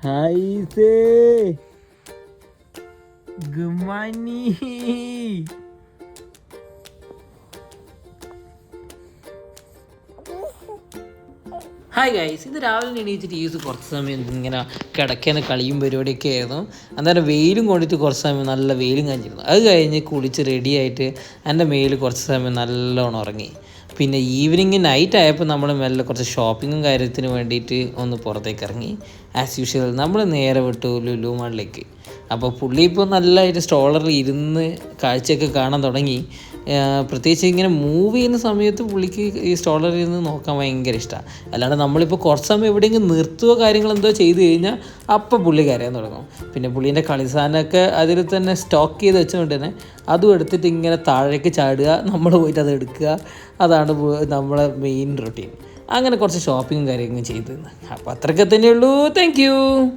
ഹായ്സേ good morning. Hi guys, ഇത് രാവിലെ എണീച്ചിട്ട് കുറച്ച് സമയം ഇങ്ങനെ കിടക്കുന്ന കളിയും പരിപാടിയൊക്കെ ആയിരുന്നു. അന്നേരം വെയിലും കൊണ്ടിട്ട് കുറച്ച് സമയം നല്ല വെയിലും കാണിച്ചിരുന്നു. അത് കഴിഞ്ഞ് കുളിച്ച് റെഡിയായിട്ട് എൻ്റെ മേൽ കുറച്ച് സമയം നല്ലോണം ഉറങ്ങി. പിന്നെ ഈവനിങ് നൈറ്റ് ആയപ്പോൾ നമ്മൾ മെല്ലെ കുറച്ച് ഷോപ്പിങ്ങും കാര്യത്തിന് വേണ്ടിയിട്ട് ഒന്ന് പുറത്തേക്ക് ഇറങ്ങി. ആസ് യൂഷ്വൽ നമ്മൾ നേരെ വിട്ടു ലുലു മാളിലേക്ക്. അപ്പോൾ പുള്ളി ഇപ്പോൾ നല്ലതായിട്ട് സ്റ്റോളറിൽ ഇരുന്ന് കാഴ്ചയൊക്കെ കാണാൻ തുടങ്ങി. പ്രത്യേകിച്ച് ഇങ്ങനെ മൂവ് ചെയ്യുന്ന സമയത്ത് പുള്ളിക്ക് ഈ സ്റ്റോളറിൽ നിന്ന് നോക്കാൻ ഭയങ്കര ഇഷ്ടമാണ്. അല്ലാണ്ട് നമ്മളിപ്പോൾ കുറച്ച് സമയം എവിടെയെങ്കിലും നിർത്തുകയോ കാര്യങ്ങളെന്തോ ചെയ്ത് കഴിഞ്ഞാൽ അപ്പം പുള്ളി കരയാൻ തുടങ്ങും. പിന്നെ പുള്ളീൻ്റെ കളിസാധനമൊക്കെ അതിൽ തന്നെ സ്റ്റോക്ക് ചെയ്ത് വെച്ചുകൊണ്ട് തന്നെ അതും എടുത്തിട്ട് ഇങ്ങനെ താഴേക്ക് ചാടുക, നമ്മൾ പോയിട്ട് അത് എടുക്കുക. അതാണ് നമ്മളെ മെയിൻ റൊട്ടീൻ. അങ്ങനെ കുറച്ച് ഷോപ്പിങ്ങും കാര്യങ്ങളും ചെയ്തു. അപ്പോൾ അത്രയൊക്കെ തന്നെയുള്ളൂ. Thank U.